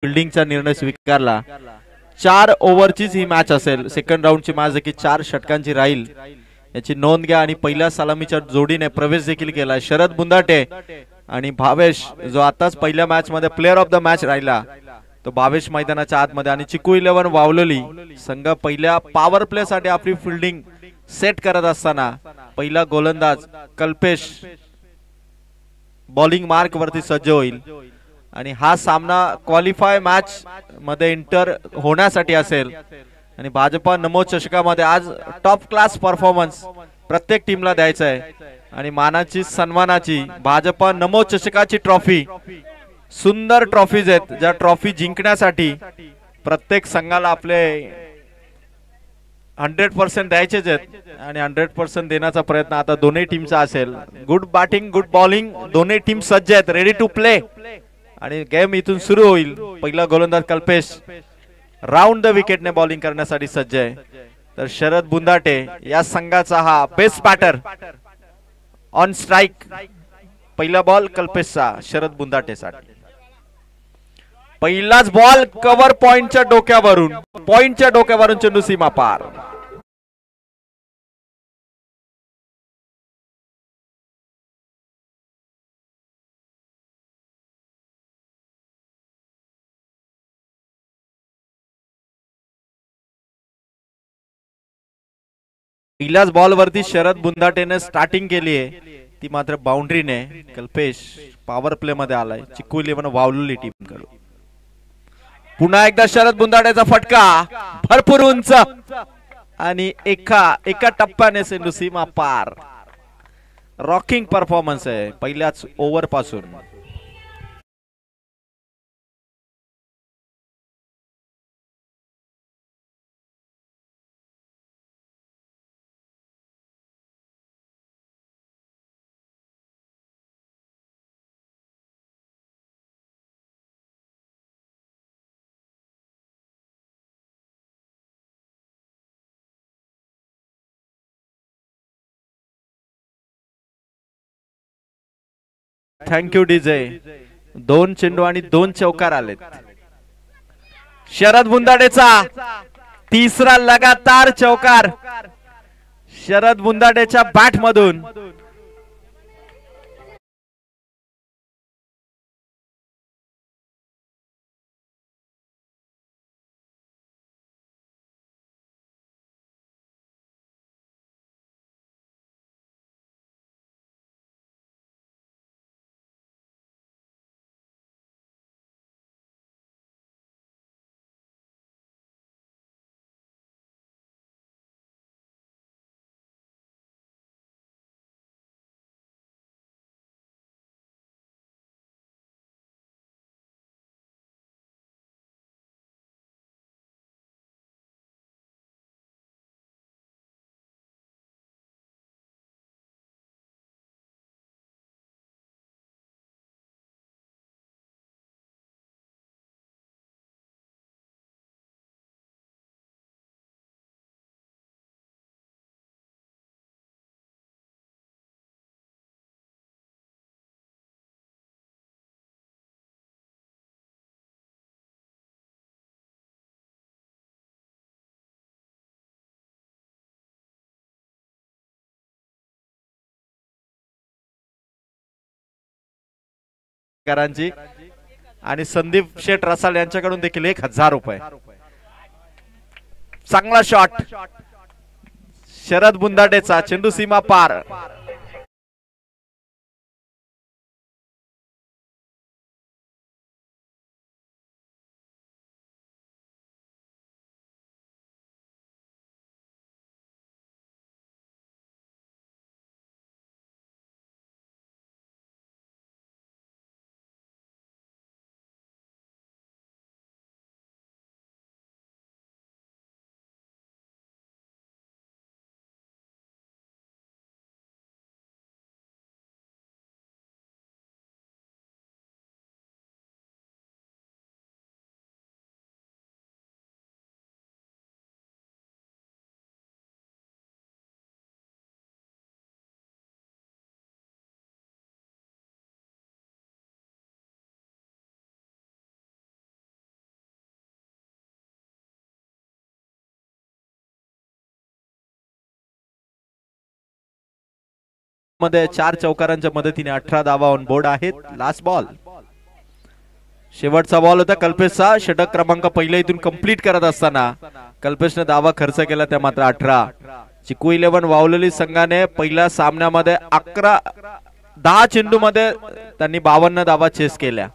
फिल्डिंगचा निर्णय स्वीकारला। 4 ओव्हरचीच ही मॅच असेल, सेकंड राऊंडची मॅच देखील 4 षटकांची राहील याची नोंद घ्या। आणि पहिल्या सलामीच्या जोडीने प्रवेश देखील केलाय शरद बुंदाटे आणि भावेश, जो आताच पहिल्या मॅच मध्ये प्लेअर ऑफ द मॅच राहिला तो भावेश मैदानाच्या आतमध्ये। आणि चिकू 11 वावलोली संघ पहिल्या पॉवर प्ले साठी आपली फिल्डिंग सेट करत असताना पहिला गोलंदाज कल्पेश बॉलिंग मार्क वरती सज्ज होईल। आणि हा सामना क्वालिफाय मॅच मध्ये इंटर होण्यासाठी असेल। आणि भाजपा नमो चषकामध्ये आज टॉप क्लास परफॉर्मन्स प्रत्येक टीमला द्यायचा आहे। आणि मानाची सन्मानाची भाजपा नमो चषकाची ट्रॉफी, सुंदर ट्रॉफीज आहेत ज्या ट्रॉफी जिंकण्यासाठी प्रत्येक संघाला आपले 100% द्यायचेच आहेत। आणि 100% देण्याचा प्रयत्न आता दोन्ही टीमचा असेल। गुड बॅटिंग गुड बॉलिंग, दोन्ही टीम सज्ज आहेत, रेडी टू प्ले। आणि गेम इथून सुरू होईल। पहिला गोलंदाज कल्पेश राउंड द विकेटने बॉलिंग करण्यासाठी सज्ज आहे। तर शरद बुंदाटे या संघाचा हा बेस्ट बॅटर ऑन स्ट्राइक। पहिला बॉल कल्पेशचा शरद बुंदाटेसाठी। पहिलाच बॉल कव्हर पॉइंटच्या डोक्यावरून चेंडू सीमा पार। पहिल्याच बॉल वरती शरद बुंदाटेने स्टार्टिंग केली आहे, ती मात्र बाउंड्रीने। कल्पेश पॉवर प्ले मध्ये आलाय चिकू 11 वावलेली टीम कडून। पुन्हा एकदा शरद बुंदाटेचा फटका भरपूर उंच आणि एका टप्प्याने चेंडू सीमा पार। रॉकिंग परफॉर्मन्स आहे पहिल्याच ओव्हर पासून। Thank you DJ. 2 चेंडू आणि 2 चौकार आलेत। शरद बुंदाटेचा तिसरा लगातार चौकार शरद बुंदाटेच्या बॅट मधून। आणि संदीप शेठ रसाल यांच्याकडून देखील 1000 रुपये। चांगला शॉट शरद बुंदाटेचा, चेंडू सीमा पार। मध्ये 4 चौकारांच्या मदतीने 18 धावा ऑन बोर्ड आहेत. लास्ट बॉल, शेवटचा बॉल होता कल्पेशचा. षटक क्रमांक पहिल्या इथून कंप्लीट करत असताना कल्पेशने धावा खर्च केला, त्या मात्र 18. चिकू 11 वावलेली संघाने पहिल्या सामन्यामध्ये 10 चेंडू मध्ये त्यांनी 52 धावा चेस केल्या.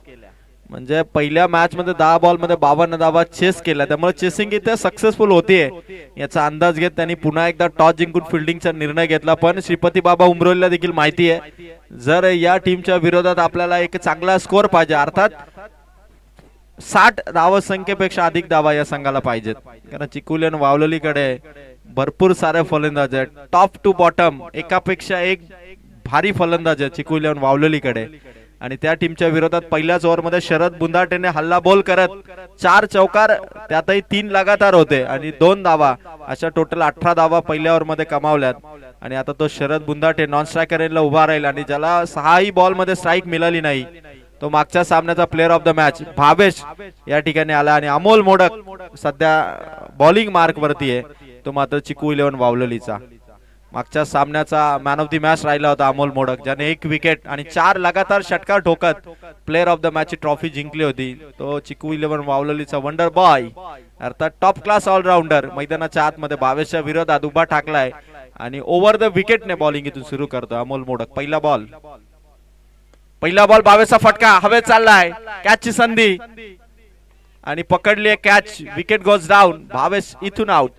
म्हणजे पहिल्या मॅच मध्ये 10 बॉल मध्ये 52 धावा चेस केल्या. त्यामुळे चेसिंग इथे सक्सेसफुल होतीये याचा अंदाज घेत त्यांनी पुन्हा एकदा टॉस जिंकून फिल्डिंगचा निर्णय घेतला. पण श्रीपती बाबा उमरोलीला देखील माहिती आहे, जर या टीमच्या विरोधात आपल्याला एक चांगला स्कोर पाहिजे, अर्थात 60 धावा संख्येपेक्षा अधिक धावा या संघाला पाहिजेत. कारण चिकुलेन वावलेलीकडे भरपूर सारे फलंदाज आहेत, टॉप टू बॉटम एकापेक्षा एक भारी फलंदाज आहे चिकुलेन वावलेलीकडे. आणि त्या टीमच्या विरोधात पहिल्याच ओव्हरमध्ये शरद बुंदाटेने हल्ला बॉल करत 4 चौकार, त्यातही 3 लगातार होते आणि 2 धावा, अशा टोटल 18 धावा पहिल्या ओव्हरमध्ये कमावल्यात. आणि आता तो शरद बुंदाटे नॉन स्ट्रायकरला उभा राहील आणि ज्याला 6ही बॉल मध्ये स्ट्राईक मिळाली नाही तो मागच्या सामन्याचा player of the match Bhavesh या ठिकाणी आला. आणि अमोल मोडक सध्या बॉलिंग मार्क वरती आहे, तो मात्र चिकू 11 वावलेलीचा. मागच्या सामन्याचा मॅन ऑफ द मॅच राहिला होता अमोल मोडक, ज्याने 1 विकेट आणि 4 लगातार षटकार ठोकत प्लेअर ऑफ द मॅच ची ट्रॉफी जिंकली होती. तो चिकू 11 वावलेलीचा वंडर बॉय, अर्थात टॉप क्लास ऑलराऊंडर मैदानाच्या आतमध्ये भावेशच्या विरोधात उभा ठाकलाय आणि ओव्हर द विकेटने बॉलिंग इथून सुरू करतो अमोल मोडक. पहिला बॉल भावेशचा फटका हवेत चाललाय, कॅचची संधी आणि पकडली catch, wicket goes down, Bhavesh इथून आउट.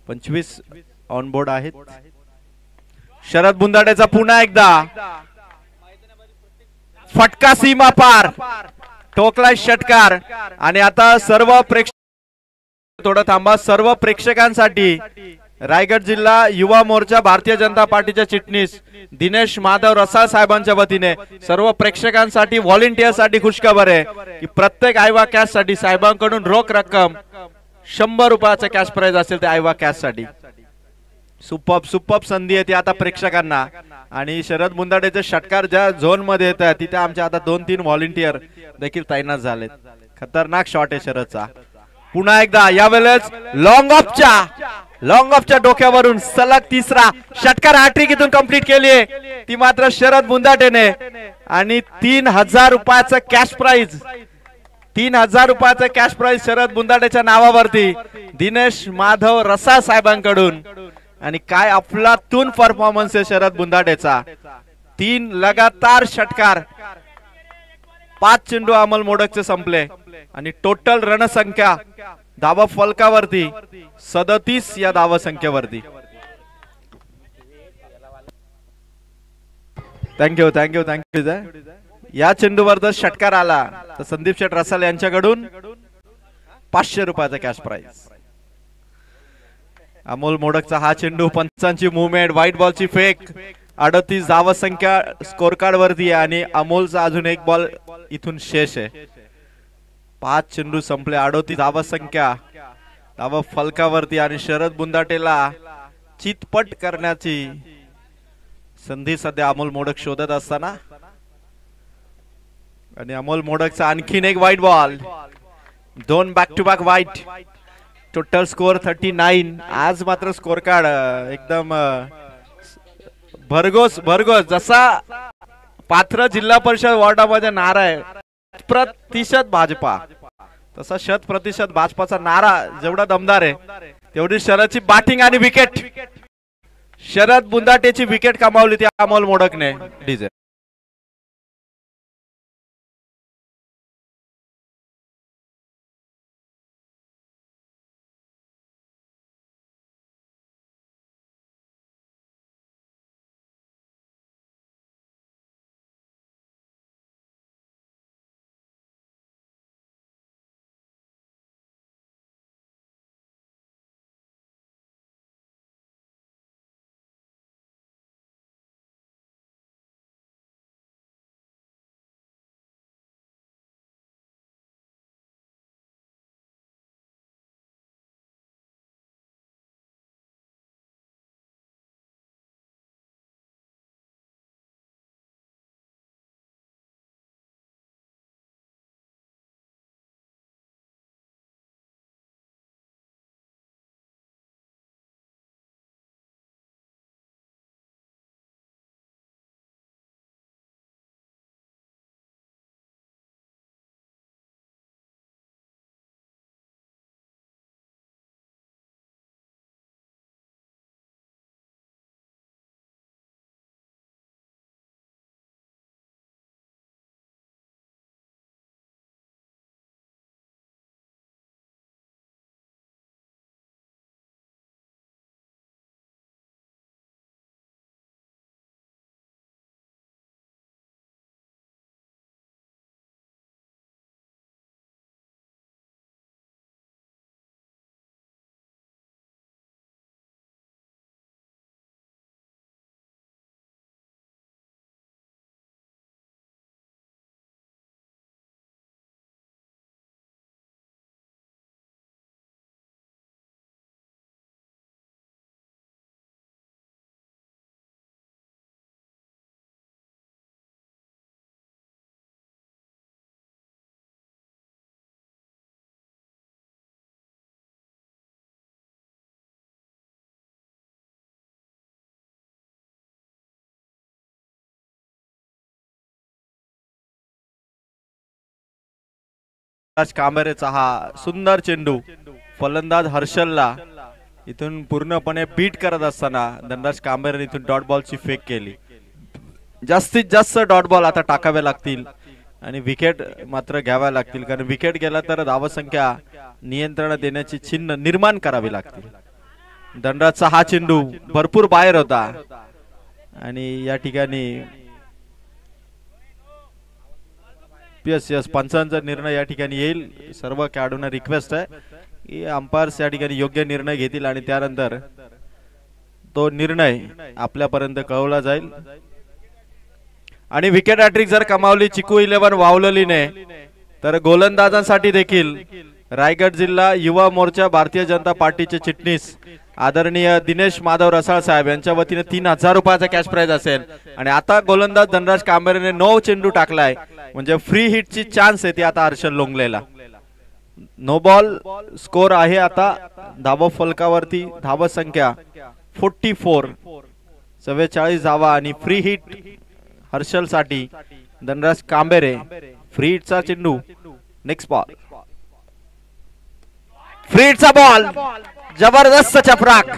पंचवीस ऑन बोर्ड आहेत. शरद बुंदाटेचा पुन्हा एकदा फटका सीमा पार, ठोकलाय षटकार. आणि आता सर्व प्रेक्षक थोडं थांबा, सर्व प्रेक्षकांसाठी रायगड जिल्हा युवा मोर्चा भारतीय जनता पार्टीचे चिटणीस दिनेश माधव रसाळ साहेबांच्या वतीने सर्व प्रेक्षकांसाठी व्हॉलेंटियर साठी खुशखबर आहे की प्रत्येक आयवा कॅश साठी साहेबांकडून रोख रक्कम 100 रुपयाचा कॅश प्राइज असेल ते आयवा कॅश साठी. सुपर्ब संधी आहे ती आता प्रेक्षकांना. आणि शरद बुंदाटेचे षटकार ज्या झोन मध्ये येत आहेत तिथे आमच्या आता 2-3 व्हॉलेंटियर देखील तैनात झालेत. खतरनाक शॉट आहे शरदचा. पुन्हा एकदा यावेळेस लॉंग ऑफच्या डोक्यावरून सलग तिसरा षटकार, हॅट्रिक इथून कंप्लीट केली ती मात्र शरद बुंदाटेने. आणि 3000 रुपयाचं कॅश प्राइज, 3000 रुपयाचं कॅश प्राइज शरद बुंदाटेच्या नावावरती दिनेश माधव रसाळ साहेबांकडून. आणि काय अफलातून परफॉर्मन्स आहे शरद बुंदाटेचा. 3 लगातार षटकार, 5 चेंडू अमोल मोडकचे संपले आणि टोटल रणसंख्या धावा फलकावरती 37 या धावा संख्येवरती. Thank you thank you thank you. या चेंडूवर जर षटकार आला तर संदीप शेठ रसाल यांच्याकडून 500 रुपयाचा कॅश प्राइज. अमोल मोडकचा हा चेंडू, पंचांची मुवमेंट, व्हाईट बॉलची फेक, 38 धावा संख्या स्कोर कार्ड वरती आहे आणि अमोलचा अजून एक बॉल इथून शेष आहे. 5 चेंडू संपले, 38 धावा संख्या धावा फलकावरती आणि शरद बुंदाटेला चितपट करण्याची संधी सध्या अमोल मोडक शोधत असताना. आणि अमोल मोडकचा आणखीन एक white ball, 2 back to back white. Total score 39. आज मात्र स्कोर कार्ड एकदम भरघोस भरघोस. जसा पात्र जिल्हा परिषद वॉर्डामध्ये नारा आहे 100% भाजपा, तसा 100% भाजपाचा नारा जेवढा दमदार आहे तेवढी शरदची बॅटिंग आणि विकेट. शरद बुंदाटेची विकेट कमावली ती अमोल मोडकने. डीजे कांबरेचा हा सुंदर चेंडू फलंदाज हर्षलला इथून पूर्णपणे बीट करत असताना धनराज कांबरेने इथून डॉट बॉलची फेक केली. जास्तीत जास्त डॉट बॉल आता टाकावे लागतील आणि विकेट मात्र घ्याव्या लागतील, कारण विकेट गेला तर धावसंख्या नियंत्रण देण्याची चिन्ह निर्माण करावी लागतील. धनराजचा हा चेंडू भरपूर बाहेर होता आणि या ठिकाणी यस पंचांचा निर्णय या ठिकाणी येईल. सर्व खेळाडूंना रिक्वेस्ट आहे की अंपायर्स या ठिकाणी योग्य निर्णय घेतील आणि त्यानंतर तो निर्णय आपल्यापर्यंत कळवला जाईल. आणि विकेट हॅट्रिक जर कमावली चिकू 11 वावललीने तर गोलंदाजांसाठी देखील रायगड जिल्हा युवा मोर्चा भारतीय जनता पार्टीचे चिटणीस आदरणीय दिनेश माधव रसाळ साहेब यांच्या वतीने 3000 रुपयाचा कॅश प्राइज असेल. आणि आता गोलंदाज धनराज कांबरेने 9 चेंडू टाकलाय, म्हणजे फ्री हिटची चान्स आहे ती आता हर्षल लोंगलेला. नो बॉल स्कोर आहे आता धावा फलकावरती. धावा संख्या 44, 44 धावा आणि फ्री हिट हर्षल साठी धनराज कांबरे. फ्री हिटचा चेंडू. नेक्स्ट बॉल फ्री हिटचा बॉल, जबरदस्त चपराक.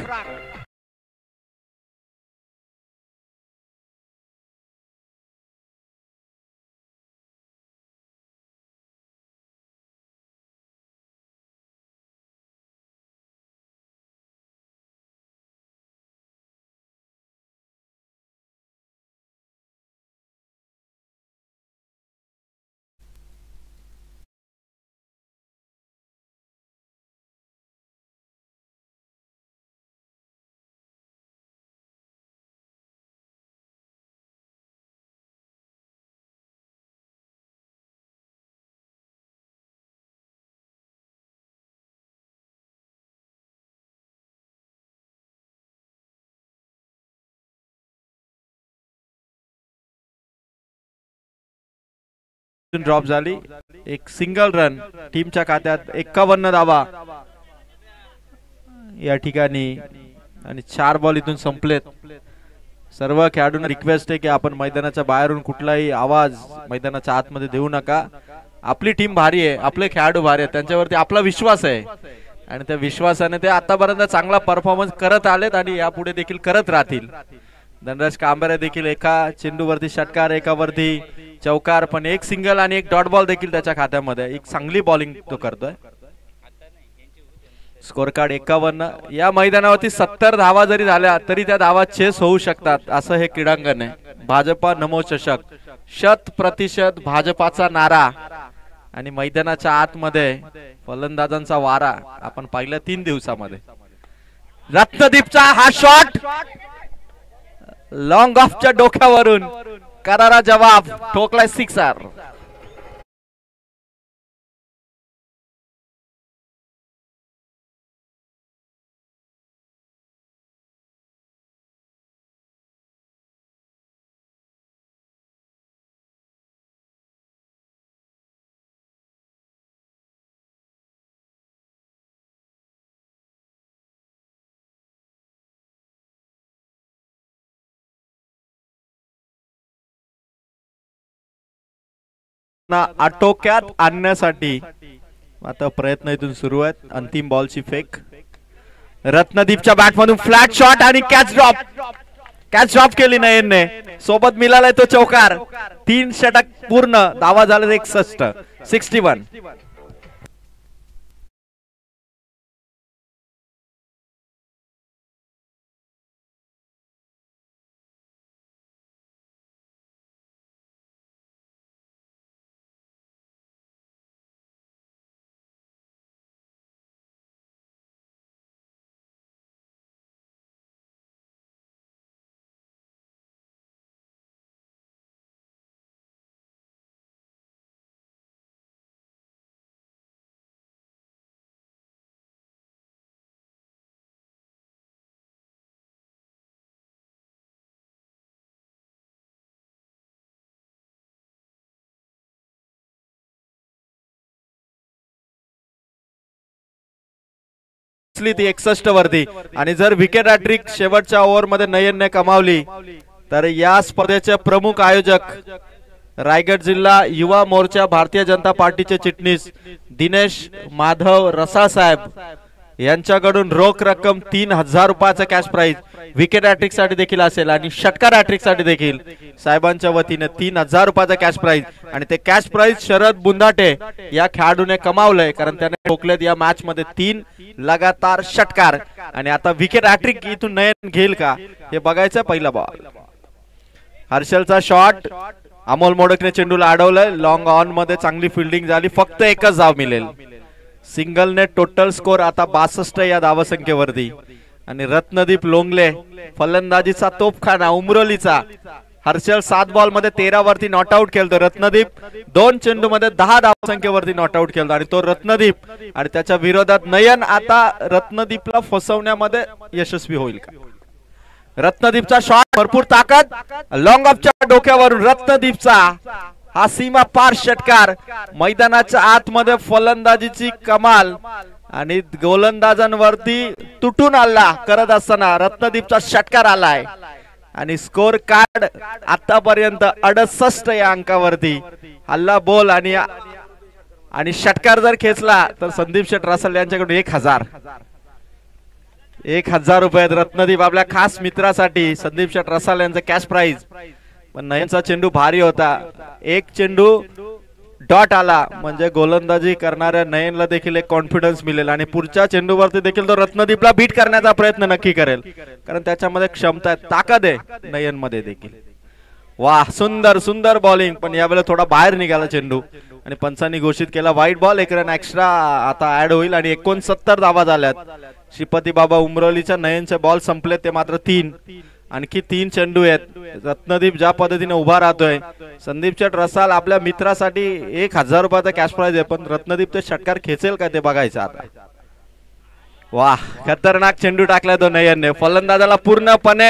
ड्रॉप झाली, एक सिंगल रन टीमच्या खात्यात 51 धावा या ठिकाणी आणि 4 बॉल इथून संपलेत. सर्व खेळाडूंना रिक्वेस्ट आहे की आपण मैदानाच्या बाहेरून कुठलाही आवाज मैदानाच्या आतमध्ये देऊ नका. आपली टीम भारी आहे, आपले खेळाडू भारी आहेत, त्यांच्यावरती आपला विश्वास आहे आणि त्या विश्वासाने ते आतापर्यंत चांगला परफॉर्मन्स करत आलेत आणि यापुढे देखील करत राहतील. धनराज कांबरे देखील एका चेंडूवरती षटकार, एकावरती चौकार, पण एक सिंगल आणि एक डॉट बॉल देखील त्याच्या खात्यामध्ये. एक चांगली बॉलिंग तो करतोय. Score card 51. या मैदानावरती 70 धावा जरी झाल्या तरी त्या धावा चेस होऊ शकतात असं हे क्रीडांगण आहे. भाजपा नमो चषक, 100% भाजपाचा नारा आणि मैदानाच्या आतमध्ये फलंदाजांचा वारा आपण पाहिलं 3 दिवसामध्ये. रत्नदीपचा हा शॉट लॉंग ऑफच्या डोक्यावरून करारा जवाब, ठोकलाय सिक्सर. आटोक्यात आणण्यासाठी आता प्रयत्न इथून सुरू आहेत. अंतिम बॉलची फेक, रत्नदीपच्या बॅट मधून फ्लॅट शॉट आणि कॅच ड्रॉप केली नयनने. सोबत मिळालाय तो चौकार. 3 षटक पूर्ण, धावा झाले 61. ती 61 वरती आणि जर विकेट हॅट्रिक शेवटच्या ओव्हर मध्ये नयनने कमावली तर या स्पर्धेचे प्रमुख आयोजक रायगड जिल्हा युवा मोर्चा भारतीय जनता पार्टीचे चिटणीस दिनेश माधव रसाळ साहेब यांच्याकडून रोख रक्कम 3000 रुपयाचा कॅश प्राइज विकेट हॅट्रिक साठी देखील असेल आणि षटकार हॅट्रिक साठी देखील साहेबांच्या वतीने 3000 रुपयाचा कॅश प्राइज. आणि ते कॅश प्राइज शरद बुंदाटे या खेळाडूने कमावलंय कारण त्याने ठोकलेत या मॅच मध्ये 3 लगातार षटकार. आणि आता विकेट हॅट्रिक इथून नयन घेईल का हे बघायचं. पहिला बॉल, हर्षलचा शॉट, अमोल मोडकने चेंडूला अडवलंय. लॉंग ऑन मध्ये चांगली फिल्डिंग झाली, फक्त एकच धाव मिळेल. सिंगलने टोटल स्कोर आता 62 या धावसंख्येवरती. आणि रत्नदीप लोंगले फलंदाजीचा तोफखाना उमरोलीचा. हर्षल 7 बॉल मध्ये 13 वरती नॉट आउट केलं. रत्नदीप 2 चेंडू मध्ये 10 धावसंख्येवरती नॉट आउट केलं आणि तो रत्नदीप. आणि त्याच्या विरोधात नयन आता रत्नदीपला फसवण्यामध्ये यशस्वी होईल का. रत्नदीपचा शॉट, भरपूर ताकद, लॉंग ऑफच्या डोक्यावरून रत्नदीपचा हा सीमा पार षटकार. मैदानाच्या आतमध्ये फलंदाजीची कमाल आणि गोलंदाजांवरती तुटून आला करत असताना रत्नदीपचा षटकार आलाय. आणि स्कोर कार्ड आतापर्यंत 68 या अंकावरती. हल्ला बोल आणि षटकार जर खेचला तर संदीप शेठ रसाळ यांच्याकडून 1000 रुपये रत्नदीप आपल्या खास मित्रासाठी संदीप शेठ रसाळ यांचा कॅश प्राइज. पण नयनचा चेंडू भारी होता, एक चेंडू डॉट आला म्हणजे गोलंदाजी करणाऱ्या नयनला देखील एक कॉन्फिडन्स मिळेल आणि पुढच्या चेंडूवरती देखील तो रत्नदीपला बीट करण्याचा प्रयत्न नक्की करेल कारण त्याच्यामध्ये क्षमता आहे, ताकद आहे नयन मध्ये देखील. वाह, सुंदर सुंदर बॉलिंग. पण यावेळेला थोडा बाहेर निघाला चेंडू आणि पंचांनी घोषित केला व्हाईट बॉल. 1 रन एक्स्ट्रा आता ऍड होईल आणि 69 धावा झाल्यात. श्रीपती बाबा उमरोलीच्या नयनचे बॉल संपले ते मात्र 3. आणखी 3 चेंडू आहेत. रत्नदीप ज्या पद्धतीने उभा राहतोय, संदीप शेठ रसाळ आपल्या मित्रासाठी 1000 रुपयाचा कॅश प्राइज आहे पण रत्नदीप ते षटकार खेचेल का ते बघायचं आता. वाह, खतरनाक चेंडू टाकला तो नयनने. फलंदाजाला पूर्णपणे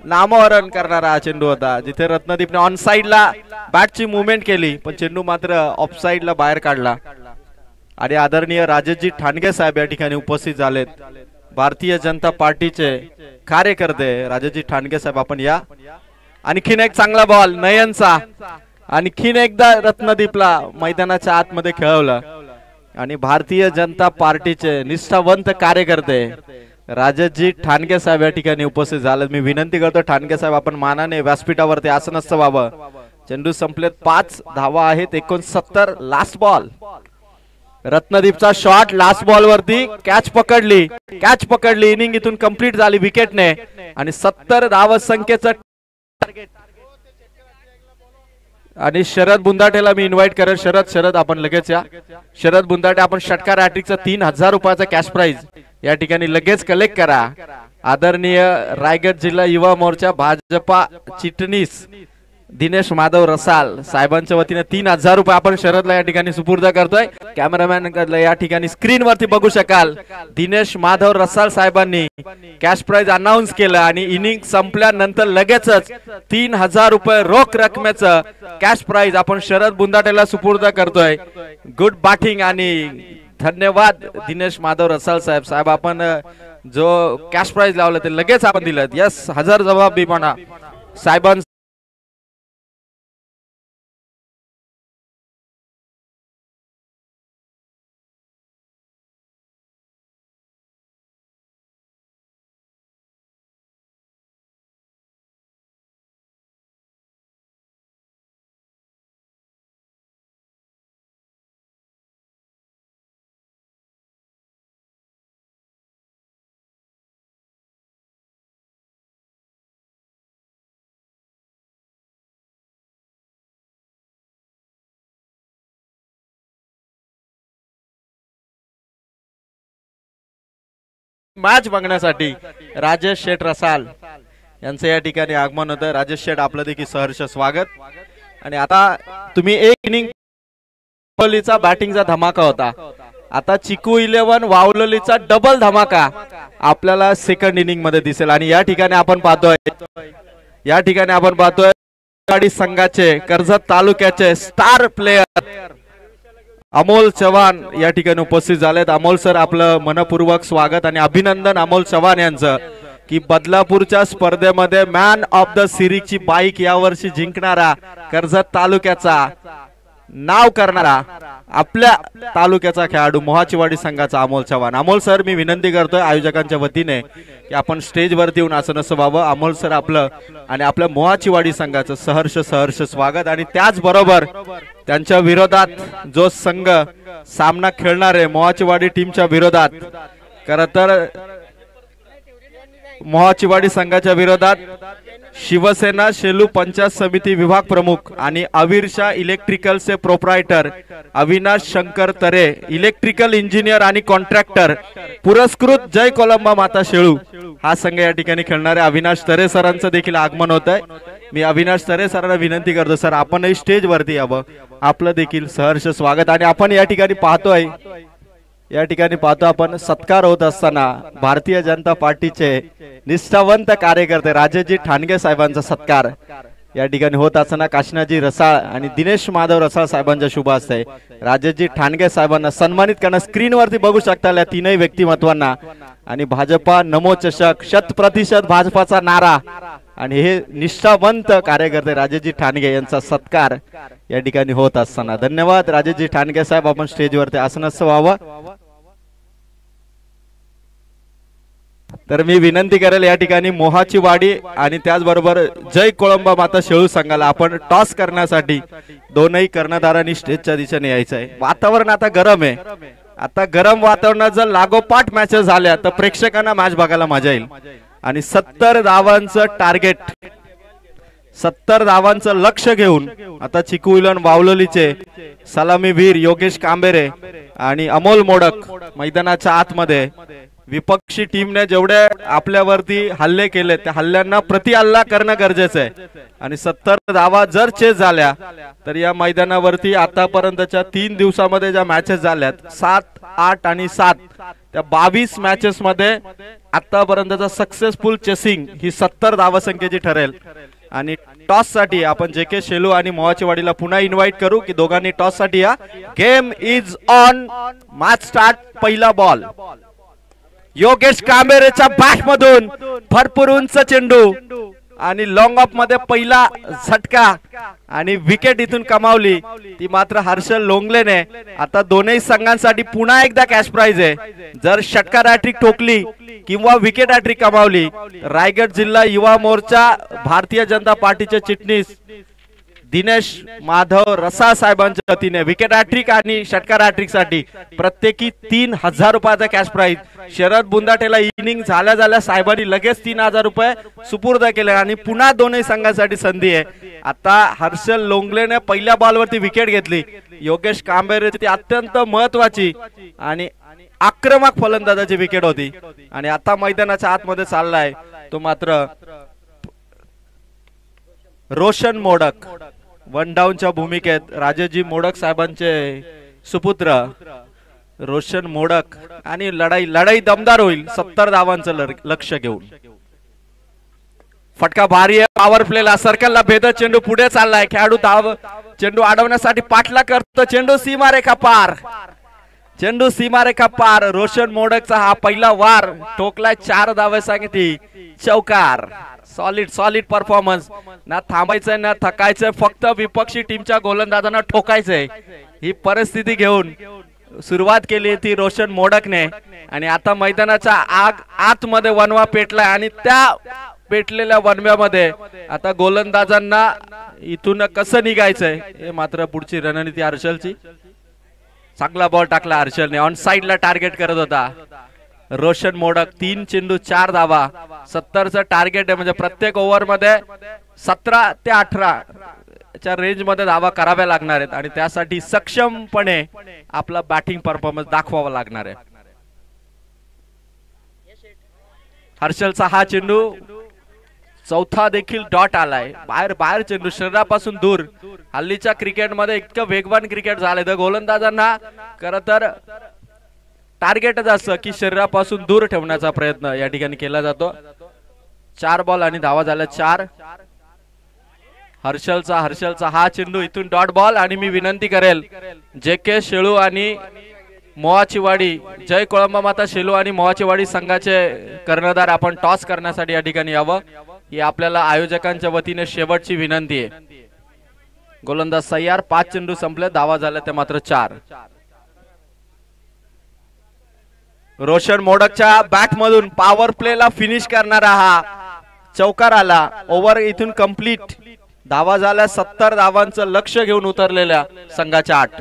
नामोहरण करणारा हा चेंडू होता, जिथे रत्नदीपने ऑन साइडला बॅटची मुवमेंट केली पण चेंडू मात्र ऑफ साइडला बाहेर काढला. आणि आदरणीय राजेशजी ठाणगे साहेब या ठिकाणी उपस्थित झालेत. भारतीय जनता पार्टीचे कार्यकर्ते राजेशजी ठाणगे साहेब, आपण या. आणखीन एक चांगला बॉल नयनचा. आणखीन एकदा रत्नदीपला मैदानाच्या आतमध्ये खेळवलं. आणि भारतीय जनता पार्टीचे निष्ठावंत कार्यकर्ते राजेशजी ठाणगे साहेब या ठिकाणी उपस्थित झालेत. मी विनंती करतो ठाणगे साहेब, आपण मानाने व्यासपीठावरती आसनस्थ व्हावं. चेंडू संपलेत, 5 धावा आहेत, 69. Last ball. रत्नदीपचा शॉट लास्ट बॉल वरती कॅच पकडली. इनिंग इथून कंप्लीट झाली विकेटने. आणि 70 धाव संख्येचं टार्गेट. आणि शरद बुंदाटेला मी इन्व्हाइट करेल. शरद आपण लगेच या. शरद बुंदाटे, आपण षटकार हॅट्रिकचा 3000 रुपयाचा कॅश प्राइज या ठिकाणी लगेच कलेक्ट करा. आदरणीय रायगड जिल्हा युवा मोर्चा भाजपा चिटणीस दिनेश माधव रसाल साहेबांच्या वतीने 3000 रुपये आपण शरदला या ठिकाणी सुपूर्द करतोय. कॅमेरामॅन या ठिकाणी स्क्रीन वरती बघू शकाल. दिनेश माधव रसाल साहेबांनी कॅश प्राइज अनाउन्स केलं आणि इनिंग संपल्यानंतर लगेचच 3000 रुपये रोख रकमेचं कॅश प्राइज आपण शरद बुंदाटेला सुपूर्द करतोय. गुड बॅटिंग आणि धन्यवाद दिनेश माधव रसाल साहेब. आपण जो कॅश प्राइज लावलं ते लगेच आपण दिलं. यस, हजार जबाबीपणा साहेबांचा. मॅच बघण्यासाठी राजेश शेठ रसाल यांचं या ठिकाणी आगमन होतं. राजेश शेठ, आपलं देखील सहर्ष स्वागत. आणि आता तुम्ही एक इनिंग वावलोलीचा बॅटिंगचा धमाका होता, आता चिकू 11 वावलोलीचा डबल धमाका आपल्याला सेकंड इनिंग मध्ये दिसेल. आणि या ठिकाणी आपण पाहतोय गाडी संघाचे कर्जत तालुक्याचे स्टार प्लेयर अमोल चव्हाण या ठिकाणी उपस्थित झालेत. अमोल सर, आपलं मनपूर्वक स्वागत आणि अभिनंदन अमोल चव्हाण यांचं की बदलापूरच्या स्पर्धेमध्ये मॅन ऑफ द सिरीज ची बाईक यावर्षी जिंकणारा, कर्जत तालुक्याचा नाव करणारा, आपल्या तालुक्याचा खेळाडू मोहाचीवाडी संघाचा अमोल चव्हाण. अमोल सर, मी विनंती करतोय आयोजकांच्या वतीने की आपण स्टेज वरती येऊन आसनस्थ व्हावं. अमोल सर, आपलं आणि आपल्या मोहाचीवाडी संघाचं सहर्ष स्वागत. आणि त्याचबरोबर त्यांच्या विरोधात जो संघ सामना खेळणार आहे मोहाचीवाडी टीमच्या विरोधात, खरं तर मोहाचीवाडी संघाच्या विरोधात शिवसेना शेलू पंचायत समिती विभाग प्रमुख आणि अवीरशा इलेक्ट्रिकलचे प्रोप्रायटर अविनाश शंकर तरे, इलेक्ट्रिकल इंजिनियर आणि कॉन्ट्रॅक्टर, पुरस्कृत जय कोलंबा माता शेळू हा संघ या ठिकाणी खेळणारे अविनाश तरे सरांचं देखील आगमन होत आहे. मी अविनाश तरे सरांना विनंती करतो, सर आपणही स्टेज वरती यावं. आपलं देखील सहर्ष स्वागत. आणि आपण या ठिकाणी पाहतो आपण सत्कार होत असताना भारतीय जनता पार्टीचे निष्ठावंत कार्यकर्ते राजेशजी ठाणगे साहेबांचा सत्कार या ठिकाणी होत असताना काशीनाथजी रसाळ आणि दिनेश माधव रसाळ साहेबांच्या शुभ हस्ते राजेशजी ठाणगे साहेबांना सन्मानित करणं स्क्रीन वरती बघू शकता या तीनही व्यक्तिमत्वांना. आणि भाजपा नमो चषक 100% भाजपाचा नारा आणि हे निष्ठावंत कार्यकर्ते राजेशजी ठाणगे यांचा सत्कार या ठिकाणी होत असताना धन्यवाद राजेशजी ठाणगे साहेब. आपण स्टेजवरती आसनस्थ व्हावं. तर मी विनंती करेल या ठिकाणी मोहाची वाडी आणि त्याचबरोबर जय कोळंबा माता शेळू संघाला आपण टॉस करण्यासाठी दोनही कर्णधारांनी स्टेजच्या दिशेने यायचं आहे. वातावरण आता गरम आहे. आता गरम वातावरणात जर लागोपाठ मॅचेस झाल्या तर प्रेक्षकांना मॅच बघायला मजा येईल. आणि 70 धावांचं टार्गेट, 70 धावांचं लक्ष घेऊन आता चिकू 11 वावलोलीचे सलामीवीर योगेश कांबेरे आणि अमोल मोडक मैदानाच्या आतमध्ये विपक्षी टीमने जेवढे आपल्यावरती हल्ले केले त्या हल्ल्यांना प्रति हल्ला करणं गरजेचं आहे आणि 70 धावा जर चेस झाल्या तर या मैदानावरती आतापर्यंतच्या 3 दिवसामध्ये ज्या मॅचेस झाल्यात 7, 8 आणि 7 त्या 22 मॅचेस मध्ये आतापर्यंतचा सक्सेसफुल चेसिंग ही 70 धावसंख्येची ठरेल आणि टॉस साठी आपण जेके शेलू आणि मोहाचेवाडीला पुन्हा इन्व्हाइट करू की दोघांनी टॉस साठी या. Game is on. Match start. पहिला बॉल योगेश कांबेरेच्या बॅट मधून भरपूर उंच चेंडू आणि लॉंग ऑफ मध्ये पहिला झटका आणि विकेट इथून कमावली ती मात्र हर्षल लोंगलेने. आता दोन्ही संघांसाठी पुन्हा एकदा कॅश प्राइज आहे. जर षटकार हॅट्रिक ठोकली किंवा विकेट हॅट्रिक कमावली रायगड जिल्हा युवा मोर्चा भारतीय जनता पार्टीचे चिटणीस दिनेश माधव रसाळ साहेबांच्या वतीने विकेट हॅट्रिक आणि षटकार हॅट्रिक साठी प्रत्येकी 3000 रुपयाचा कॅश प्राइज. शरद बुंदाटेला इनिंग झाल्या साहेबांनी लगेच 3000 रुपये सुपूर्द केले आणि पुन्हा दोन्ही संघांसाठी संधी आहे. आता हर्षल लोंगलेने पहिल्या बॉलवरती विकेट घेतली. योगेश कांबेरेची अत्यंत महत्वाची आणि आक्रमक फलंदाजाची विकेट होती आणि आता मैदानाच्या आतमध्ये चाललाय तो मात्र रोशन मोडक. वन डाऊनच्या भूमिकेत राजेजी मोडक साहेबांचे सुपुत्र रोशन मोडक आणि लढाई दमदार होईल 70 धावांचं लक्ष्य घेऊन. फटका भारी आहे. पॉवर प्लेला सर्कलला भेदत चेंडू पुढे चाललाय. खेळाडू धाव चेंडू अडवण्यासाठी पाठला करतो. चेंडू सीमारेखा पार. चेंडू सीमारेखा पार. रोशन मोडकचा हा पहिला वार ठोकलाय. 4 धावेसाठी चौकार. Solid performance. ना थांबायचंय ना थकायचंय. फक्त विपक्षी टीमच्या गोलंदाजांना ठोकायचंय. ही परिस्थिती घेऊन सुरुवात केली ती रोशन मोडकने आणि आता मैदानाच्या आतमध्ये वनवा पेटलाय आणि त्या पेटलेल्या वनव्यामध्ये आता गोलंदाजांना इथून कसं निघायचंय हे मात्र पुढची रणनीती हर्षलची. चांगला बॉल टाकला हर्षलने. ऑन साइडला टार्गेट करत होता रोशन मोडक. 3 चेंडू 4 धावा. 70चं टार्गेट आहे म्हणजे प्रत्येक ओव्हर मध्ये 17 ते 18 च्या रेंज मध्ये धावा कराव्या लागणार आहेत आणि त्यासाठी सक्षमपणे आपला बॅटिंग परफॉर्मन्स दाखवावा लागणार आहे. हर्षलचा हा चेंडू चौथा देखील डॉट आलाय. बाहेर चेंडू शरीरापासून दूर. हल्लीच्या क्रिकेटमध्ये इतकं वेगवान क्रिकेट झालंय तर गोलंदाजांना खरं तर टार्गेटच असं की शरीरापासून दूर ठेवण्याचा प्रयत्न या ठिकाणी केला जातो. 4 बॉल आणि धावा झाल्या 4. हर्षलचा हा चेंडू इथून डॉट बॉल आणि मी विनंती करेल जेके शेळू आणि मोहाचीवाडी जय कोळंबा माता शेलू आणि मोहाचीवाडी संघाचे कर्णधार आपण टॉस करण्यासाठी या ठिकाणी यावं ही आपल्याला आयोजकांच्या वतीने शेवटची विनंती आहे. गोलंदाज तयार. 5 चेंडू संपले. धावा झाल्या ते मात्र 4. रोशन मोडकच्या बॅट मधून पॉवर प्लेला फिनिश करणारा हा चौकार आला. ओव्हर इथून कंप्लीट. धावा झाल्या 70 धावांचं लक्ष्य घेऊन उतरलेल्या संघाच्या 8.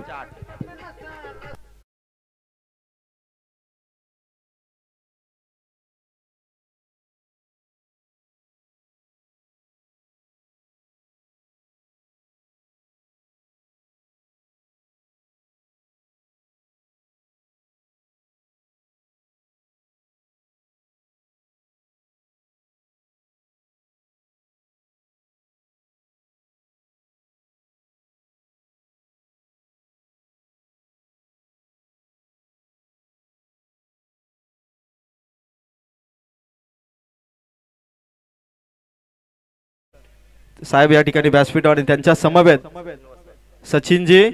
साहेब या ठिकाणी व्यासपीठावर त्यांच्या समवेत सचिनजी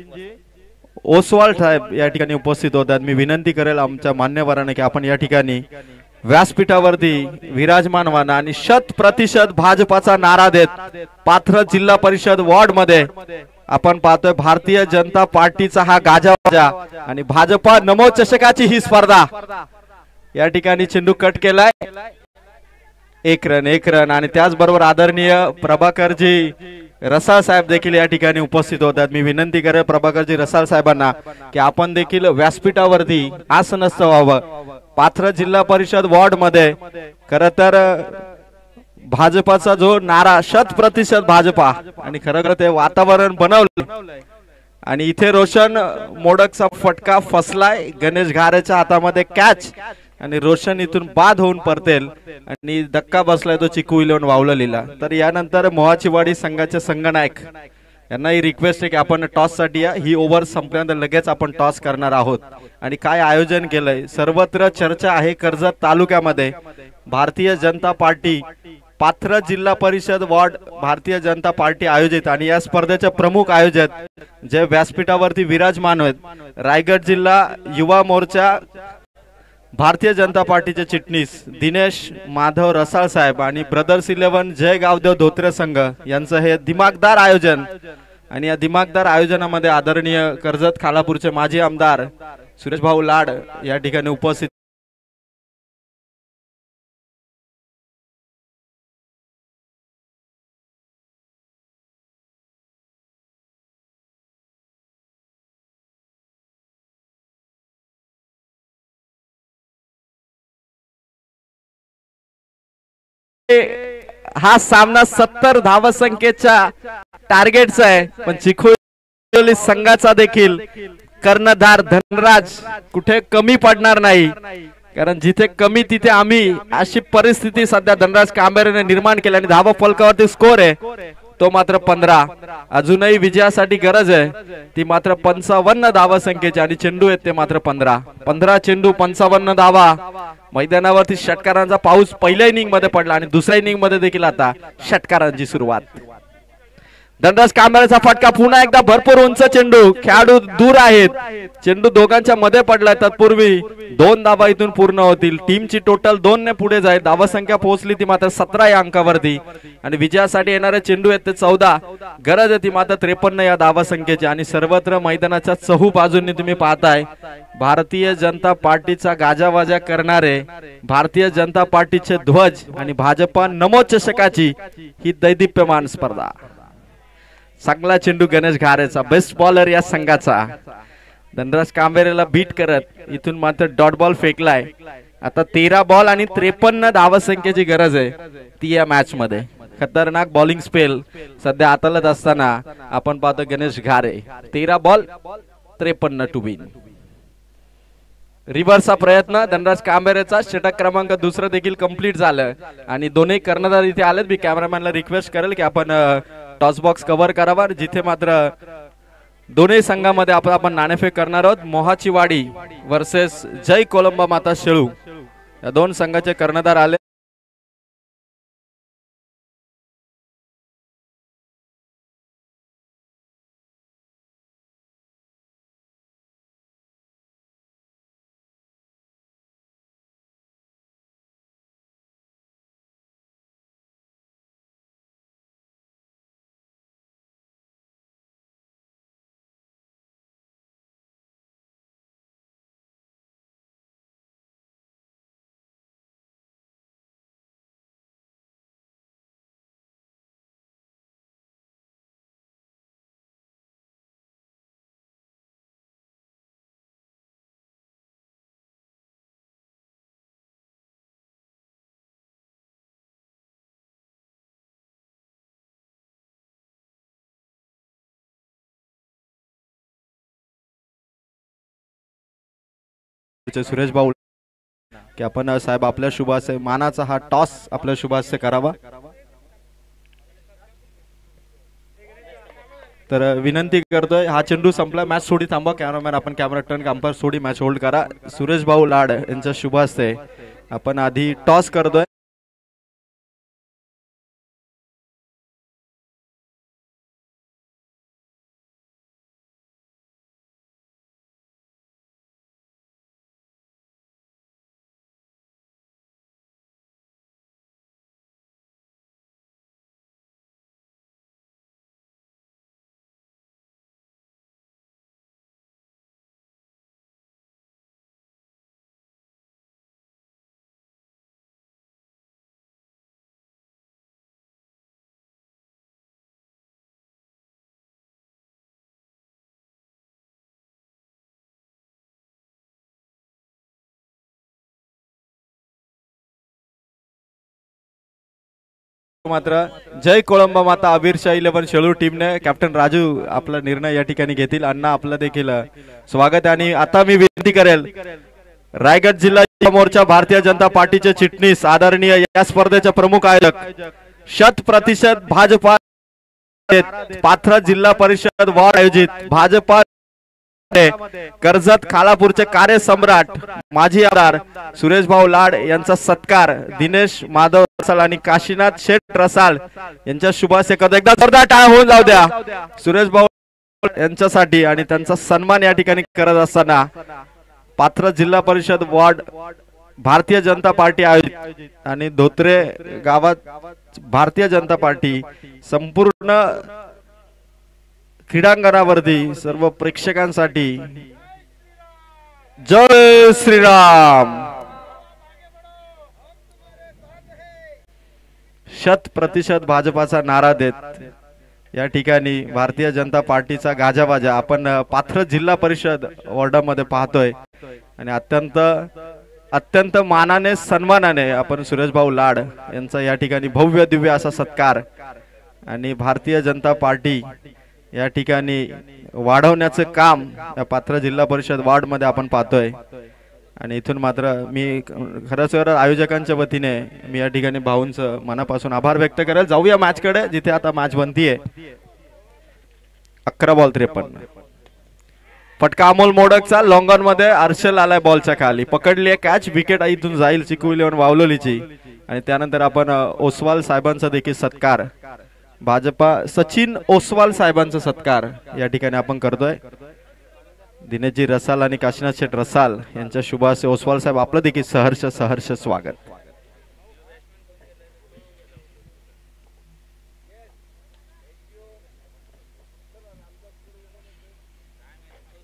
ओसवाल साहेब या ठिकाणी उपस्थित होतात. मी विनंती करेल आमच्या मान्यवरांना की आपण या ठिकाणी व्यासपीठावरती विराजमान व्हा आणि 100% भाजपाचा नारा देत पाथरज जिल्हा परिषद वॉर्ड मध्ये आपण पाहतोय भारतीय जनता पार्टीचा हा गाजावाजा आणि भाजपा नमो चषकाची ही स्पर्धा. या ठिकाणी चेंडू कट केलाय. 1 रन आणि त्याचबरोबर आदरणीय प्रभाकरजी रसाळ साहेब देखील या ठिकाणी उपस्थित होतात. मी विनंती करेन प्रभाकरजी रसाळ साहेबांना की आपण देखील व्यासपीठावरती आसनस्थ व्हावं. पाथरज जिल्हा परिषद वॉर्ड मध्ये खरं तर भाजपाचा जो नारा 100% भाजपा आणि खरं ते वातावरण बनवलं आणि इथे रोशन मोडकचा फटका फसलाय. गणेश घारेच्या हातामध्ये कॅच आणि रोशन इथून बाद होऊन परतेल आणि धक्का बसलाय तो चिकू 11 वावललीला। तर यानंतर मोहाचीवाडी संघाचे संघनायक यांना ही रिक्वेस्ट आहे की आपण टॉस साठी या, ही ओव्हर संपल्यानंतर लगेच आपण टॉस करणार आहोत। आणि काय आयोजन केलंय, सर्वत्र चर्चा आहे कर्जत तालुक्यामध्ये भारतीय जनता पार्टी पाथरा जिल्हा परिषद वार्ड भारतीय जनता पार्टी आयोजित आणि या स्पर्धेचे प्रमुख आयोजक जे व्यासपीठावरती विराजमान आहेत रायगड जिल्हा युवा मोर्चा भारतीय जनता पार्टीचे चिटणीस दिनेश माधव रसाळ साहेब आणि ब्रदर्स 11 जय गावदेव धोत्रे संघ यांचं हे दिमागदार आयोजन। आणि या दिमागदार आयोजनामध्ये आदरणीय कर्जत खालापूरचे माजी आमदार सुरेश भाऊ लाड या ठिकाणी उपस्थित। हा सामना 70 धावसंख्येच्या टार्गेटचा आहे, पण चिखोली संघाचा देखील कर्णधार धनराज कुठे कमी पडणार नाही, कारण जिथे कमी तिथे आम्ही अशी परिस्थिती सध्या धनराज कांबेरेने निर्माण केली आणि धावा फलकावरती स्कोर आहे तो मात्र 15। अजूनही विजयासाठी गरज आहे ती मात्र 55 धावा संख्येची आणि चेंडू आहेत ते मात्र 15 चेंडू 55 धावा। मैदानावरती षटकारांचा पाऊस पहिल्या इनिंग मध्ये पडला आणि दुसऱ्या इनिंग मध्ये देखील आता षटकारांची सुरुवात। धनराज कांबेरेचा फटका पुन्हा एकदा भरपूर उंच चेंडू, खेळाडू दूर आहेत, चेंडू दोघांच्या मध्ये पडलाय। तत्पूर्वी 2 धावा इथून पूर्ण होतील, टीमची टोटल 2 ने पुढे जाईल, धावा संख्या पोहोचली ती मात्र 17 या अंकावरती आणि विजयासाठी येणारे चेंडू आहेत ते 14, गरज आहे ती मात्र 53 या धावा संख्येची। आणि सर्वत्र मैदानाच्या चहू बाजूंनी तुम्ही पाहताय भारतीय जनता पार्टीचा गाजावाजा करणारे भारतीय जनता पार्टीचे ध्वज आणि भाजपा नमो चषकाची ही दैदिप्यमान स्पर्धा। चांगला चेंडू गणेश घारेचा, बेस्ट बॉलर या संघाचा, धनराज कांबेरेला बीट करत इथून मात्र डॉट बॉल फेकलाय। आता 13 बॉल आणि 53 धावा संख्येची गरज आहे ती या मॅच मध्ये। खतरनाक बॉलिंग स्पेल सध्या हाताळत असताना आपण पाहतो गणेश घारे, 13 बॉल 53 टू विन। रिव्हर्सचा प्रयत्न धनराज कांबेरेचा, षटक क्रमांक दुसरं देखील कंप्लीट झालं आणि दोन्ही कर्णधार इथे आलेत। मी कॅमेरामॅनला रिक्वेस्ट करेल की आपण टॉस बॉक्स कव्हर करावा, जिथे मात्र दोन्ही संघामध्ये आपण नाणेफेक करणार आहोत। मोहाचीवाडी वर्सेस जय कोलंबा माता शेळू या दोन संघाचे कर्णधार आले। सुरेश भाऊ की आपण साहेब आपल्या शुभाशय मानाचा हा टॉस आपल्या शुभाशय करावा। तर विनंती करतोय, हा चेंडू संपला, मॅच सोडी थांबवा, कॅमेरामॅन आपण कॅमेरा टर्न कंपायर सोडी मॅच होल्ड करा। सुरेश भाऊ लाड यांच्या शुभाशय आपण आधी टॉस करतोय। मात्र जय कोळंबा माता अबीरशाह 11 शेळू टीमने कॅप्टन राजू आपला निर्णय या ठिकाणी घेतील। अण्णा आपलं देखील स्वागत आहे। आणि आता मी विनंती करेल रायगड जिल्हा मोर्चा भारतीय जनता पार्टीचे चिटणीस आदरणीय या स्पर्धेचे प्रमुख आयोजक 100% भाजपा पाथरा जिल्हा परिषद वॉर्ड आयोजित भाजपा कर्जत खालापूरचे कार्यसम्राट माजी आमदार सुरेश भाऊ लाड यांचा सत्कार दिनेश माधव रसाल आणि काशीनाथ शेठ रसाल यांच्या शुभाशय करतो। एकदा जोरदार टाळ्या होऊन जाऊ द्या सुरेश भाऊ यांच्यासाठी आणि त्यांचा सन्मान या ठिकाणी करत असताना पाथरा जिल्हा परिषद वॉर्ड भारतीय जनता पार्टी आयोजित आणि धोत्रे गावात भारतीय जनता पार्टी संपूर्ण क्रीडांगणावरती सर्व प्रेक्षकांसाठी जय श्रीराम 100% भाजपाचा नारा देत या ठिकाणी भारतीय जनता पार्टीचा गाजावाजा आपण पाथरा जिल्हा परिषद वॉर्डामध्ये पाहतोय आणि अत्यंत मानाने सन्मानाने आपण सुरेश भाऊ लाड यांचा या ठिकाणी भव्य दिव्य असा सत्कार आणि भारतीय जनता पार्टी या ठिकाणी वाढवण्याचं काम या पाथरा जिल्हा परिषद वॉर्ड मध्ये आपण पाहतोय आणि इथून मात्र मी खरंच आयोजकांच्या वतीने मी या ठिकाणी भाऊंचं मनापासून आभार व्यक्त करेल। जाऊया मॅच कडे जिथे आता मॅच बनतीये। 11 बॉल 53 फटका अमोल मोडकचा लॉंग ऑन मध्ये अर्शल आलाय बॉलच्या खाली पकडली कॅच विकेट इथून जाईल चिकू 11 वावलोलीची आणि त्यानंतर आपण ओसवाल साहेबांचा देखील सत्कार भाजपा सचिन ओसवाल साहेबांचा सत्कार या ठिकाणी आपण करतोय। दिनेशजी रसाल आणि काशीनाथ शेठ रसाल यांच्या शुभाशय ओसवाल साहेब आपलं देखील सहर्ष स्वागत।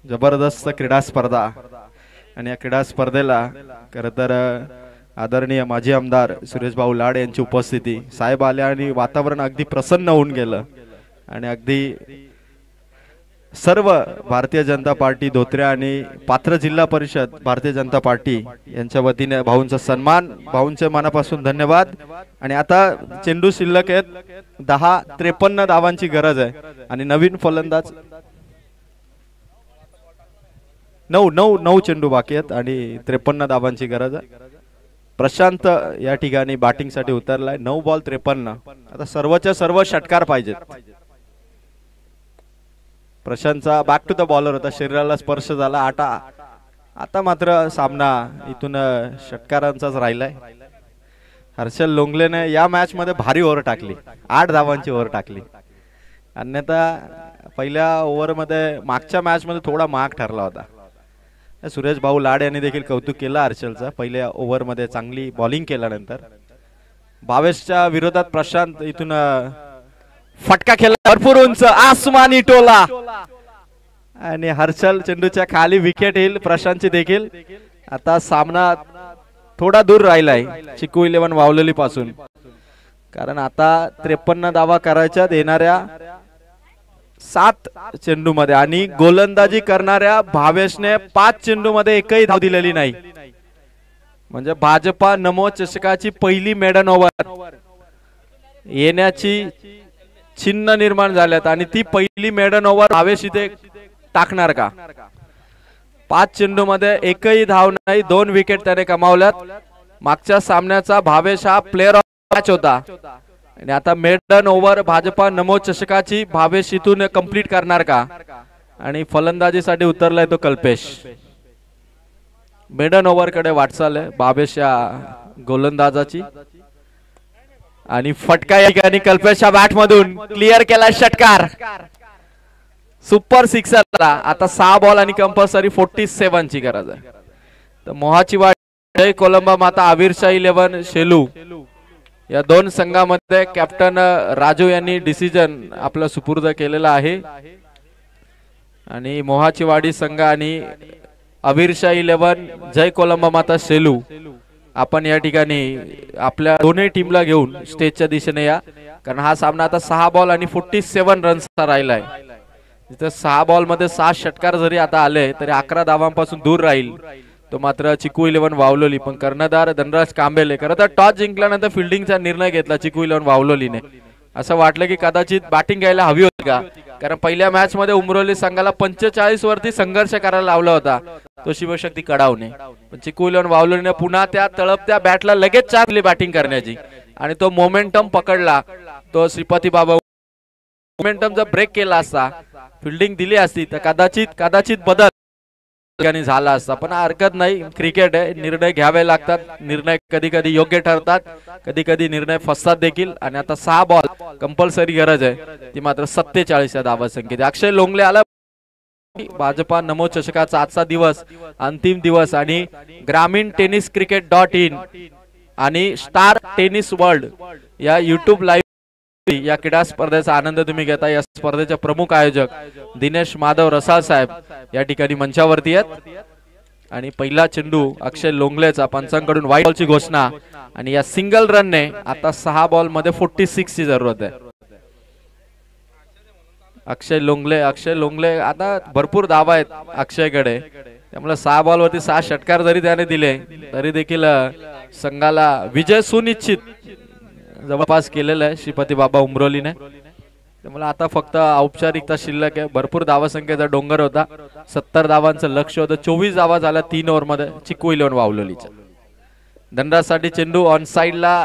जबरदस्त क्रीडा स्पर्धा आणि या क्रीडा स्पर्धेला खरं तर आदरणीय माजी आमदार सुरेश भाऊ लाड यांची उपस्थिती साहेब आले आणि वातावरण अगदी प्रसन्न होऊन गेलं आणि अगदी सर्व भारतीय जनता पार्टी धोत्रे आणि पाथरा जिल्हा परिषद भारतीय जनता पार्टी यांच्या वतीने भाऊंचा सन्मान भाऊंचे मनापासून धन्यवाद। आणि आता चेंडू शिल्लक आहेत 10-53 धावांची गरज आहे आणि नवीन फलंदाज 9 चेंडू बाकी आहेत आणि 53 धावांची गरज आहे। प्रशांत या ठिकाणी बॅटिंग साठी उतरलाय 9 बॉल 53 आता सर्वच्या सर्व षटकार पाहिजेत। प्रशांतचा बॅक टू द बॉलर होता शरीराला स्पर्श झाला आता मात्र सामना इथून षटकारांचाच राहिलाय। हर्षल लोंगलेने या मॅच मध्ये भारी ओव्हर टाकली 8 धावांची ओव्हर टाकली अन्यथा पहिल्या ओव्हर मध्ये मागच्या मॅच मध्ये थोडा मार्क ठरला होता। सुरेश भाऊ लाड यांनी देखील कौतुक केलं हर्षलचा पहिल्या ओव्हर मध्ये चांगली बॉलिंग केल्यानंतर भावेशच्या विरोधात प्रशांत इथून फटका खेळला भरपूर उंच आसमानी टोला आणि हर्षल चेंडूच्या खाली विकेट येईल प्रशांतची देखील। आता सामना थोडा दूर राहिलाय चिकू 11 वावलेली पासून कारण आता 53 धावा करायच्या येणाऱ्या 7 चेंडू मध्ये आणि गोलंदाजी करणाऱ्या भावेशने 5 चेंडू मध्ये एकही धाव दिलेली नाही म्हणजे भाजपा नमो चषकाची पहिली मेडन ओव्हर येण्याची चिन्ह निर्माण झाल्यात आणि ती पहिली मेडन ओव्हर भावेश इथे टाकणार का। 5 चेंडू मध्ये एकही धाव नाही 2 विकेट त्याने कमावल्यात। मागच्या सामन्याचा भावेश हा प्लेअर ऑफ मॅच होता आणि आता मेडन ओव्हर भाजपा नमो चषकाची भावेश इथून कंप्लीट करणार का आणि फलंदाजीसाठी उतरलाय तो कल्पेश। मेडन ओव्हर कडे वाटचाल आहे भावेश या गोलंदाजाची आणि फटका या ठिकाणी कल्पेशच्या बॅट मधून क्लिअर केला षटकार सुपर सिक्सर। आता 6 बॉल आणि कंपल्सरी 47 ची गरज आहे। तर मोहाची वाडी जय कोलंबा माता आविरशाह 11 शेलू या 2 संघामध्ये कॅप्टन राजू यांनी डिसिजन आपला सुपूर्द केलेला आहे आणि मोहाची वाडी संघ आणि आविरशाह 11 जय कोलंबा माता शेलू आपण या ठिकाणी आपल्या दोन्ही टीमला घेऊन स्टेजच्या दिशेने या कारण हा सामना आता 6 बॉल आणि 47 रन्सचा राहिलाय। तिथे 6 बॉल मध्ये 6 षटकार जरी आता आले तरी 11 धावांपासून दूर राहील तो मात्र चिकू 11 वावलोली। पण कर्णधार धनराज कांबेले खरं तर टॉस जिंकल्यानंतर फिल्डिंगचा निर्णय घेतला चिकू 11 वावलोलीने। असं वाटलं की कदाचित बॅटिंग घ्यायला हवी होती का कारण पहिल्या मॅच मध्ये उमरोली संघाला 45 वरती संघर्ष करायला लावला होता तो शिवशक्ती कडावणे, पण चिकू इलेव्हन वावलोलीने पुन्हा त्या तळपत्या बॅटला लगेच चालली बॅटिंग करण्याची आणि तो मोमेंटम पकडला. तो श्रीपती बाबा मोमेंटम जर ब्रेक केला असता, फिल्डिंग दिली असती तर कदाचित बदल झाला असता. पण हरकत नाही, क्रिकेट आहे, निर्णय घ्यावे लागतात. निर्णय कधी कधी योग्य ठरतात, कधी कधी निर्णय फसतात देखील. आणि आता 6 बॉल कंपल्सरी गरज आहे, ती मात्र 47 या धावा संख्येत. अक्षय लोंगले आला. भाजपा नमो चषकाचा आजचा दिवस अंतिम दिवस आणि ग्रामीण टेनिस क्रिकेट.in आणि स्टार टेनिस वर्ल्ड या YouTube लाईव्ह या क्रीडा स्पर्धेचा आनंद तुम्ही घेता. या स्पर्धेचे प्रमुख आयोजक दिनेश माधव रसाळ साहेब या ठिकाणी मंचावरती आहेत. आणि पहिला चेंडू अक्षय लोंगलेचा पंचांकडून वाईट बॉलची घोषणा आणि या सिंगल रनने आता 6 बॉल मध्ये 46 ची जरूरत आहे. अक्षय लोंगले आता भरपूर धावा आहेत अक्षयकडे, त्यामुळे 6 बॉल वरती 6 षटकार जरी त्याने दिले तरी देखील संघाला विजय सुनिश्चित जवळपास केलेला आहे श्रीपती बाबा उमरोलीने. त्यामुळे आता फक्त औपचारिकता शिल्लक आहे. भरपूर धावा संख्येचा डोंगर होता, 70 धावांचं लक्ष होतं. 24 धावा झाल्या 3 ओव्हर मध्ये चिकू इलेव्हन वावलोलीच्या. धनराजसाठी चेंडू ऑन साइडला,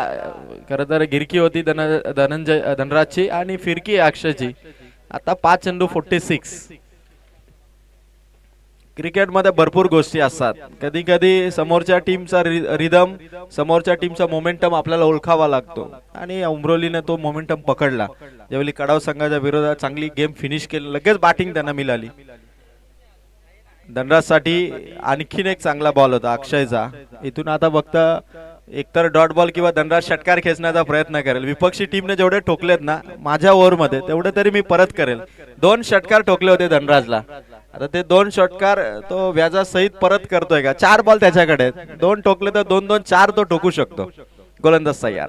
खरं तर गिरकी होती धनराजची आणि फिरकी अक्षयची. आता 5 चेंडू 46. क्रिकेट मध्ये भरपूर गोष्टी असतात. कधी कधी समोरच्या टीमचा रिदम, समोरच्या टीमचा मोमेंटम आपल्याला ओळखावा लागतो आणि उमरोलीने तो मोमेंटम पकडला. ज्यावेळी कडाव संघाच्या विरोधात चांगली गेम फिनिश केली, लगेच बॅटिंग त्यांना मिळाली. धनराजसाठी आणखीन एक चांगला बॉल होता अक्षयचा. इथून आता फक्त एकतर डॉट बॉल किंवा धनराज षटकार खेचण्याचा प्रयत्न करेल. विपक्षी टीमने जेवढे ठोकलेत ना माझ्या ओव्हर मध्ये तेवढे तरी मी परत करेल. 2 षटकार ठोकले होते धनराजला, आता ते 2 षटकार तो व्याजासहित परत करतोय का? 4 बॉल त्याच्याकडे, 2 ठोकले तर 2-2 4 तो ठोकू शकतो. गोलंदाज तयार.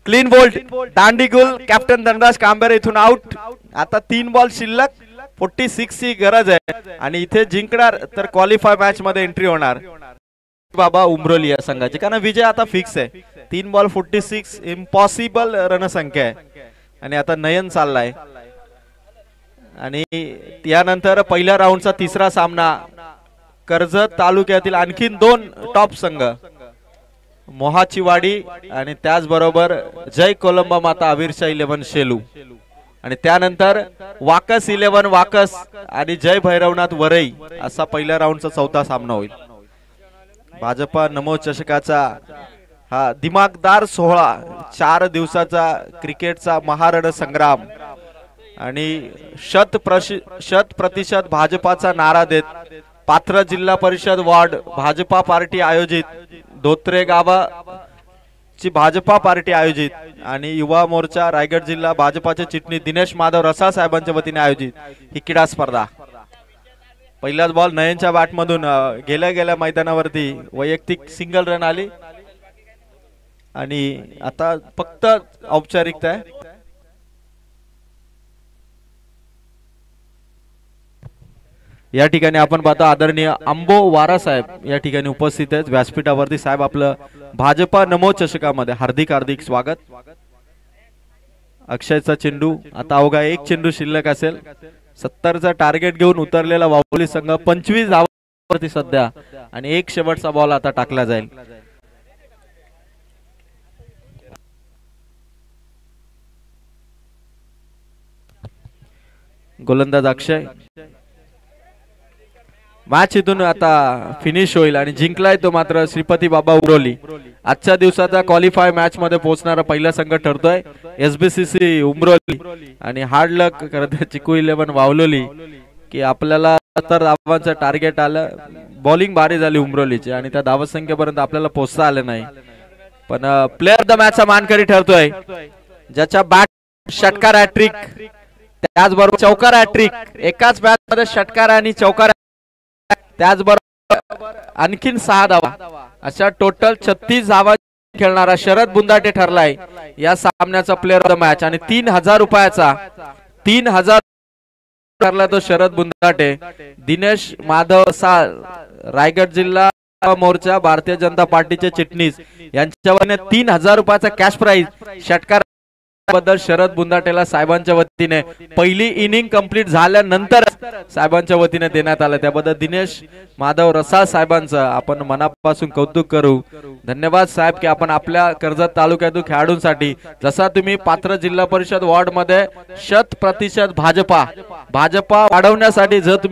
क्लीन बोल्ट दांडीगुल कॅप्टन धनराज कांबेरे इथून आउट. आता 3 बॉल शिल्लक, 46 ची गरज आहे आणि इथे जिंकणार तर क्वालिफाय मॅच मध्ये एंट्री होणार बाबा उमरोली या संघाची, कारण विजय आता फिक्स आहे. 3 बॉल 46 इम्पॉसिबल रणसंख्या आहे. आणि आता नयन चाललाय आणि त्यानंतर पहिल्या राऊंडचा तिसरा सामना कर्जत तालुक्यातील आणखीन 2 टॉप संघ मोहाचीवाडी आणि त्याचबरोबर जय कोलंबा माता आविरशा 11 शेलू आणि त्यानंतर वाकस 11 वाकस आणि जय भैरवनाथ वरई असा पहिल्या राऊंडचा चौथा सामना होईल. भाजपा नमो चषकाचा हा दिमागदार सोहळा, 4 दिवसाचा क्रिकेटचा महारण संग्राम आणि 100% भाजपाचा नारा देत पात्र जिल्हा परिषद वॉर्ड भाजपा पार्टी आयोजित, धोत्रे गावाची भाजपा पार्टी आयोजित आणि युवा मोर्चा रायगड जिल्हा भाजपाचे चिटणीस दिनेश माधव रसाळ साहेबांच्या वतीने आयोजित ही क्रीडा स्पर्धा. पहिलाच बॉल नयनच्या बॅट मधून गेल्या मैदानावरती वैयक्तिक सिंगल रन आली आणि आता फक्त औपचारिकता आहे. या ठिकाणी आपण पाहतो आदरणीय अंबो वारा साहेब या ठिकाणी उपस्थित आहेत व्यासपीठावरती. साहेब आपलं भाजपा नमो चषकामध्ये हार्दिक हार्दिक स्वागत. अक्षयचा चेंडू, आता अवघा 1 चेंडू शिल्लक असेल. 70चा टार्गेट घेऊन उतरलेला वावली संघ 25 धावांवरती सध्या आणि 1 शेवटचा बॉल आता टाकला जाईल. गोलंदाज अक्षय. मॅच इथून आता फिनिश होईल आणि जिंकलाय तो मात्र श्रीपती बाबा उमरोली. आजच्या दिवसाचा क्वालिफाय मॅच मध्ये पोहोचणारा पहिला संघ ठरतोय SBCC उमरोली आणि हार्ड लक करते चिकू 11 वावलोली की आपल्याला 70 धावांचं टार्गेट आलं. बॉलिंग भारी झाली उमरोलीची आणि त्या धावा संख्येपर्यंत आपल्याला पोहोचता आले नाही. पण प्लेअर ऑफ द मॅचचा मानकरी ठरतोय ज्याच्या बॅट षटकार हॅट्रिक, त्याचबरोबर चौकार हॅट्रिक, एकाच बॅट मध्ये षटकार आणि चौकार, त्याचबरोबर आणखीन 6 धावा, अशा टोटल 36 धावा खेळणारा शरद बुंदाटे ठरलाय या सामन्याचा प्लेअर ऑफ द मॅच. आणि 3000 रुपयाचा 3000 ठरला तो शरद बुंदाटे. दिनेश माधव साळ रायगड जिल्हा मोर्चा भारतीय जनता पार्टीचे चिटणीस यांच्यावर 3000 रुपयाचा कॅश प्राइज षटकार बद्दल शरद बुंदाटेला साहेबांच्या वतीने पहिली इनिंग कंप्लीट झाल्यानंतर साहेबांच्या वतीने देण्यात आलं, त्याबद्दल दिनेश माधव रसाळ साहेबांचं आपण मनापासून कौतुक करू. धन्यवाद साहेब की आपण आपल्या कर्जत तालुक्यातील खेळाडूंसाठी जसा तुम्ही पात्र जिल्हा परिषद वॉर्ड मध्ये 100% भाजपा वाढवण्यासाठी जर तुम्ही